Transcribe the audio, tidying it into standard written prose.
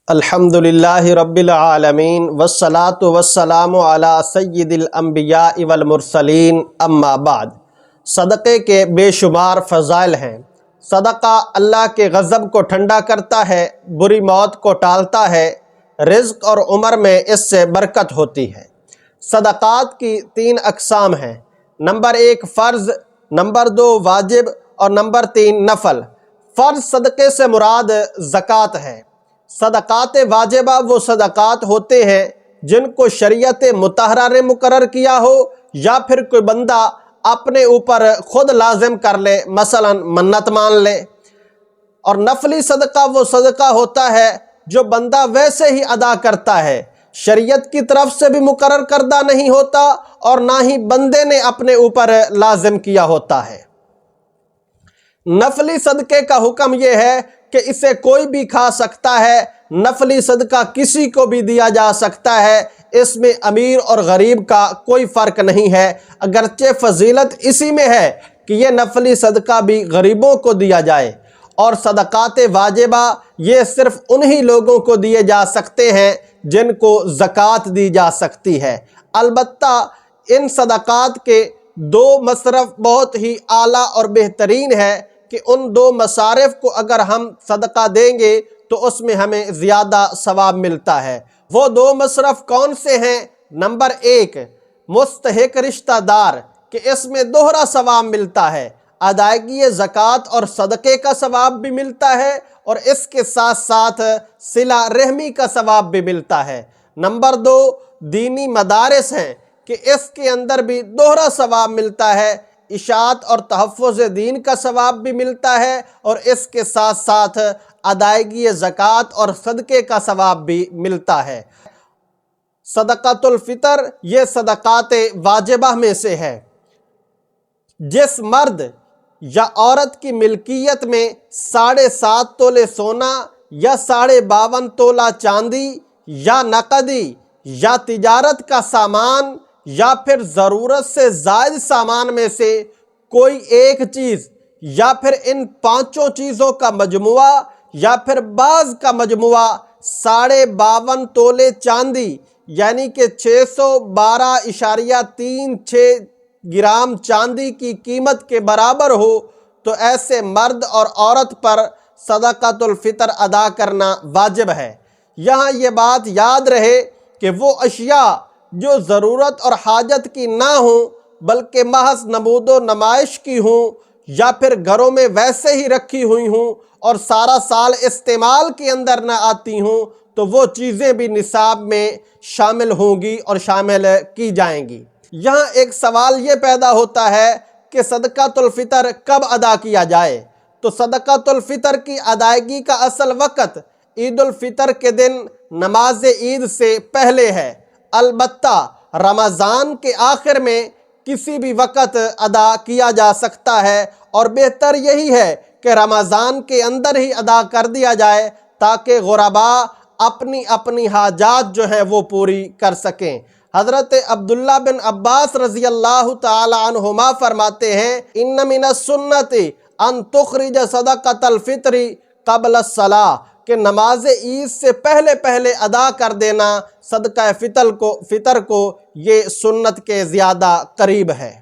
الحمدللہ رب العالمین والصلاة والسلام علی سید الانبیاء والمرسلین اما بعد۔ صدقے کے بے شمار فضائل ہیں۔ صدقہ اللہ کے غضب کو ٹھنڈا کرتا ہے، بری موت کو ٹالتا ہے، رزق اور عمر میں اس سے برکت ہوتی ہے۔ صدقات کی 3 اقسام ہیں۔ نمبر 1 فرض، نمبر 2 واجب اور نمبر 3 نفل۔ فرض صدقے سے مراد زکوٰۃ ہے۔ صدقات واجبہ وہ صدقات ہوتے ہیں جن کو شریعت مطہرہ نے مقرر کیا ہو یا پھر کوئی بندہ اپنے اوپر خود لازم کر لے، مثلا منت مان لے۔ اور نفلی صدقہ وہ صدقہ ہوتا ہے جو بندہ ویسے ہی ادا کرتا ہے، شریعت کی طرف سے بھی مقرر کردہ نہیں ہوتا اور نہ ہی بندے نے اپنے اوپر لازم کیا ہوتا ہے۔ نفلی صدقے کا حکم یہ ہے کہ اسے کوئی بھی کھا سکتا ہے، نفلی صدقہ کسی کو بھی دیا جا سکتا ہے، اس میں امیر اور غریب کا کوئی فرق نہیں ہے، اگرچہ فضیلت اسی میں ہے کہ یہ نفلی صدقہ بھی غریبوں کو دیا جائے۔ اور صدقات واجبہ یہ صرف انہی لوگوں کو دیے جا سکتے ہیں جن کو زکوٰۃ دی جا سکتی ہے۔ البتہ ان صدقات کے 2 مصرف بہت ہی اعلیٰ اور بہترین ہے کہ ان 2 مصارف کو اگر ہم صدقہ دیں گے تو اس میں ہمیں زیادہ ثواب ملتا ہے۔ وہ 2 مصرف کون سے ہیں؟ نمبر 1 مستحق رشتہ دار، کہ اس میں دوہرا ثواب ملتا ہے، ادائیگی زکوٰۃ اور صدقے کا ثواب بھی ملتا ہے اور اس کے ساتھ ساتھ صلہ رحمی کا ثواب بھی ملتا ہے۔ نمبر 2 دینی مدارس ہیں کہ اس کے اندر بھی دوہرا ثواب ملتا ہے، اشاعت اور تحفظ دین کا ثواب بھی ملتا ہے اور اس کے ساتھ ساتھ ادائیگی زکوٰۃ اور صدقے کا ثواب بھی ملتا ہے۔ صدقۃ الفطر یہ صدقات واجبہ میں سے ہے۔ جس مرد یا عورت کی ملکیت میں 7.5 تولے سونا یا 52.5 تولہ چاندی یا نقدی یا تجارت کا سامان یا پھر ضرورت سے زائد سامان میں سے کوئی ایک چیز یا پھر ان 5 چیزوں کا مجموعہ یا پھر بعض کا مجموعہ 52.5 تولے چاندی یعنی کہ 612.36 گرام چاندی کی قیمت کے برابر ہو تو ایسے مرد اور عورت پر صدقۃ الفطر ادا کرنا واجب ہے۔ یہاں یہ بات یاد رہے کہ وہ اشیاء جو ضرورت اور حاجت کی نہ ہوں بلکہ محض نمود و نمائش کی ہوں یا پھر گھروں میں ویسے ہی رکھی ہوئی ہوں اور سارا سال استعمال کے اندر نہ آتی ہوں تو وہ چیزیں بھی نصاب میں شامل ہوں گی اور شامل کی جائیں گی۔ یہاں ایک سوال یہ پیدا ہوتا ہے کہ صدقۃ الفطر کب ادا کیا جائے؟ تو صدقۃ الفطر کی ادائیگی کا اصل وقت عید الفطر کے دن نماز عید سے پہلے ہے، البتہ رمضان کے آخر میں کسی بھی وقت ادا کیا جا سکتا ہے اور بہتر یہی ہے کہ رمضان کے اندر ہی ادا کر دیا جائے تاکہ غرباء اپنی اپنی حاجات جو ہیں وہ پوری کر سکیں۔ حضرت عبداللہ بن عباس رضی اللہ تعالی عنہما فرماتے ہیں ان من السنت ان تخرج صدقۃ الفطر قبل الصلاۃ، کہ نماز عید سے پہلے ادا کر دینا صدقہ فطر کو یہ سنت کے زیادہ قریب ہے۔